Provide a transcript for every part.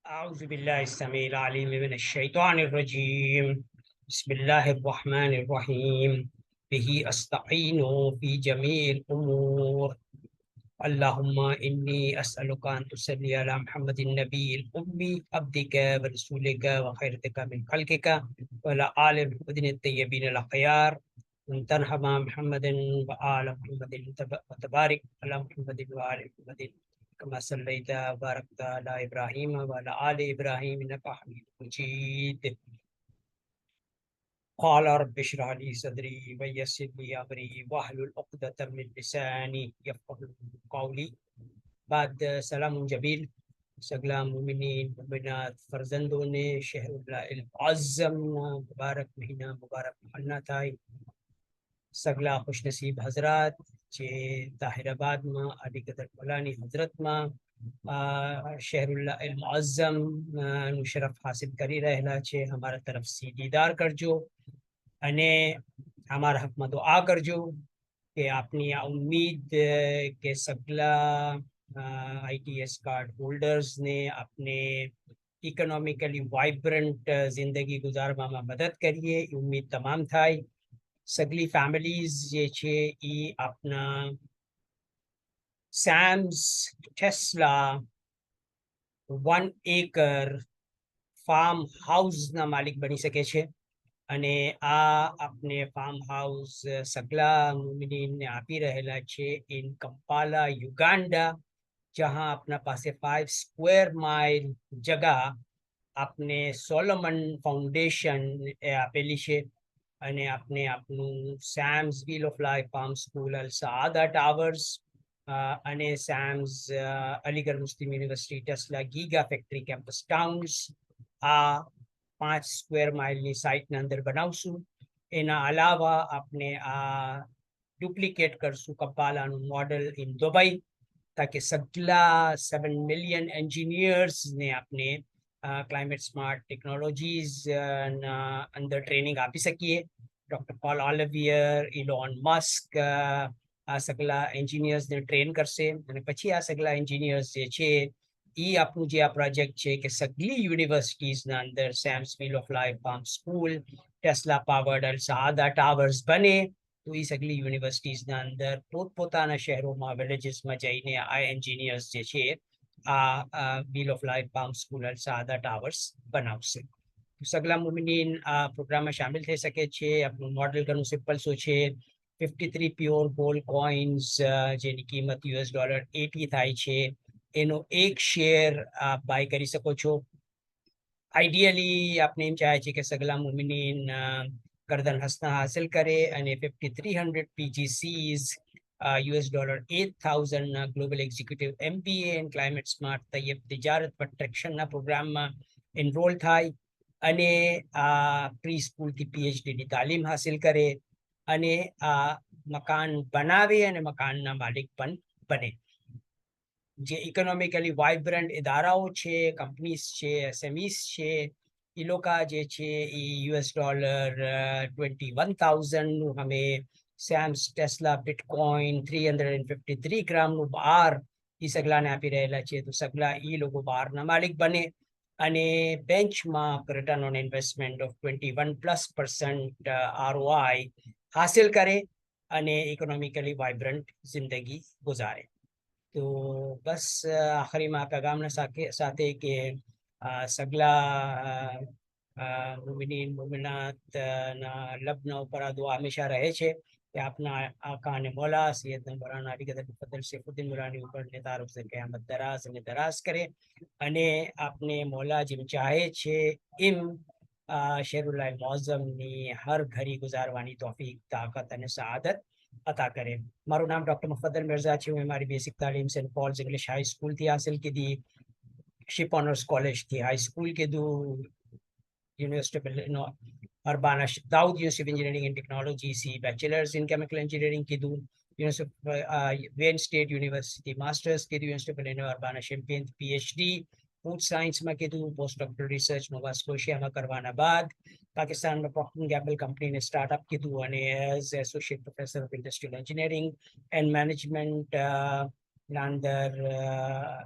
औज़ुबिल्लाहिस्समीउल अलीम बिस्मिल्लाहिर्रहमानिर्रहीम बिही अस्तईनु फी जमील उमूर अल्लाहुम्मा इन्नी अस्अलुका अन तुसल्ली अला मुहम्मदिन नबील उम्मी अब्दिका व रसूलिका व खैरतिका मिन खल्किका व अला आलि मुहम्मदिन अत-तय्यबीन अल-अख़यार तनहमा मुहम्मदिन व आल मुहम्मदिन व तबारिक अला मुहम्मदिन व आलि मुहम्मदिन कमा सल्लैता व बारकता अला इब्राहीम व अला आलि इब्राहीम इन्नका हमीदुम मजीद। क़ाल रब्बि इश्रह ली सदरी व यस्सिर ली अमरी वहलुल उक़दतम मिन लिसानी यफ़क़हू क़ौली। बाद सलाम जबील सगला मोमिनीन मोमिनात फर्जंदों ने शहरुल आज़म मुबारक महीना मुबारक महल्ला थाई सगला खुशनसीब हजरात जे ताहिराबाद में अलीकदर मौलानी हजरत में शहरुल आज़म शरफ हासिल કરી રહેલા છે हमारा तरफ से दीदार करजो અને हमारा हक में दुआ करजो कि अपनी आ उम्मीद के सगला ITS कार्ड होल्डर्स ने अपने इकोनॉमिकली वाइब्रेंट जिंदगी गुजारवा में मदद करिए उम्मीद तमाम थाई सगली फैमिलीज જે છે એ આપના સેમ્સ ટેસ્લા 1 એકર ફાર્મ હાઉસના માલિક બની શકે છે અને આ આપને ફાર્મ હાઉસ સગલા મુમિનીનને આપી રહેલા છે ઇન કંપાલા યુગાન્ડા जहां अपना पासे 5 स्क्वेर माइल जगह आपने सोलोमन फाउंडेशन આપેલી છે અને આપને આપનું Sam's Wheel of Life Farm School Al Saada Towers અને Sam's Aligarh Muslim University Tesla giga factory campus towns આ 5 સ્ક્વેર માઇલની સાઇટના અંદર બનાવશું એના અલાવા આપણે આ ડુપ્લિકેટ કરશું કંપાલાનું મોડલ ઇન દુબઈ ताकि सगला 7 मिलियन इंजीनियर्स ने अपने क्लाइमेट स्मार्ट टेक्नोलॉजीज अंदर ट्रेनिंग आपी सकीए। डॉक्टर पॉल ऑलिवियर इलॉन मस्क आ सगला इंजीनियर्स ने ट्रेन करશે અને પછી આ સગલા इंजीनियर्स જે છે એ આપણું જે આ પ્રોજેક્ટ છે કે સગલી યુનિવર્સિટીઝના અંદર Sam's Wheel of Life Farm School Tesla powered Al Saada Towers બને તો એ સગલી યુનિવર્સિટીઝના અંદર પોતપોતાના શહેરોમાં વિલેજીસમાં જઈને આ એન્જિનિયર્સ જે છે આ Wheel of Life Farm School Al Saada Towers બનાવશે સગલા મુમિનીન આ પ્રોગ્રામમાં શામિલ થઈ શકે છે આપણું મોડલ ઘણું સિમ્પલ શું છે 53 પ્યોર ગોલ્ડ કોઇન્સ જેની કિંમત $80 થાય છે એનો એક શેર આપ બાય કરી શકો છો આઈડિયલી આપણે એમ ચાહે છે કે સગલા મુમિનીન गर्दन हंसना हासिल करे અને 5300 PGCs $8,000 global executive MBA and climate smart तैयब तिजारत पर ट्रेक्शन ना प्रोग्राम में एनरोल थाय અને આ પ્રી સ્કૂલ થી PhD ની તાલીમ હાસિલ કરે અને આ મકાન બનાવે અને મકાનના માલિક પણ બને જે ઇકોનોમિકલી વાઇબ્રન્ટ ઇદારાઓ છે કંપનીઝ છે SMEs છે એ લોકો જે છે એ $21,000 હમે સેમ્સ ટેસ્લા બિટકોઇન 353 ગ્રામનું બાર એ સગલાને આપી રહેલા છે તો સગલા એ લોકો બારના માલિક બને અને benchmark return on investment of 21+% ROI હાસિલ કરે અને ઇકોનોમિકલી વાઇબ્રન્ટ જિંદગી ગુજારે તો બસ આખરીમાં પેગામના સાથે કે સગલા મુમિનીન મુમિનાત ના લબના ઉપર આ દુઆ હંમેશા રહે છે કે આપના આકા અને મૌલા સૈયદના મૌલાના અલીકદર મુફદ્દલ સૈફુદ્દીન નુરાની ઉપર ને તારુફ સે કયામત દરાજ અને દરાજ કરે અને આપને મૌલા જેમ ચાહે છે એમ શેરુલ મોઝમની હર ઘડી ગુજારવાની તૌફીક તાકાત અને સઆદત अता करे। मारू नाम डॉक्टर मुफद्दल मिर्जा है मैं हमारी बेसिक तालीम Saint Paul's English High School थी हासिल की दी शिप ऑनर्स कॉलेज थी हाई स्कूल के दो university Urbana Dawood university engineering and technology सी बैचलर्स इन केमिकल इंजीनियरिंग की दो वेन स्टेट यूनिवर्सिटी मास्टर्स की दो university Urbana Champaign PhD food science में कीधું post doctor research Nova Scotia में करवाना बाद पाकिस्तान में प्रॉक्टर एंड गैम्बल कंपनी ने स्टार्टअप कीधું અને as associate professor of industrial engineering and management Nandar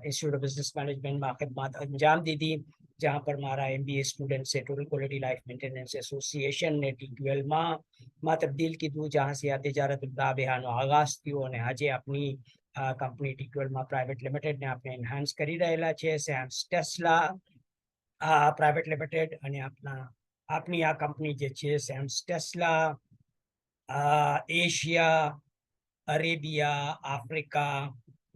institute of business management में खिदमत अंजाम दी थी, जहाँ पर मारा MBA स्टूडेंट से total quality life maintenance association ने TQL માં તબદીલ કીધું, જहाँ से તજારત બેહાનો આગાઝ થયો અને આજે આપની કંપની TQL માં પ્રાઇવેટ લિમિટેડ ને આપણે એન્હાન્સ કરી રહેલા છે. સેમ્સ ટેસ્લા પ્રાઇવેટ લિમિટેડ અને આપની આ કંપની જે છે Sam's tesla Asia, Arabia, Africa,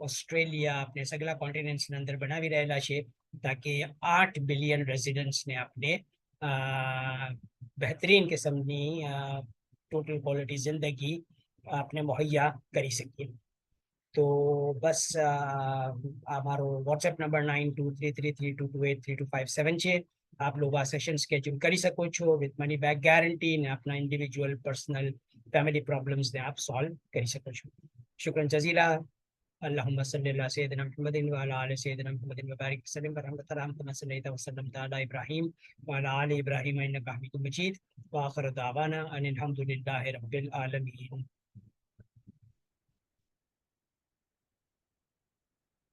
Australia આપણે સગલા કોન્ટિનેન્ટ્સના અંદર બનાવી રહેલા છે, તાકી 8 બિલિયન રેસિડન્ટ્સને આપણે બહેતરીન કિસ્મની ટોટલ ક્વોલિટી જિંદગી આપણે મુહૈયા કરી શકીએ. તો બસ અમારો વોટ્સએપ નંબર 923332283257 છે. આપ લોકો આ સેશન સ્કેડ્યુલ કરી શકો છો વિથ મની બેક ગેરંટી ને આપના ઇન્ડિવિજ્યુઅલ પર્સનલ ફેમિલી પ્રોબ્લેમ્સ ને આપ સોલ્વ કરી શકો છો. શુક્રન જઝીલા. اللهم صل على سيدنا محمد وعلى ال سيدنا محمد وبارك وسلم ورحمة الله كما صليت وسلمت على ابراهيم وعلى ال ابراهيم انك حميد مجيد واخر دعوانا ان الحمد لله رب العالمين.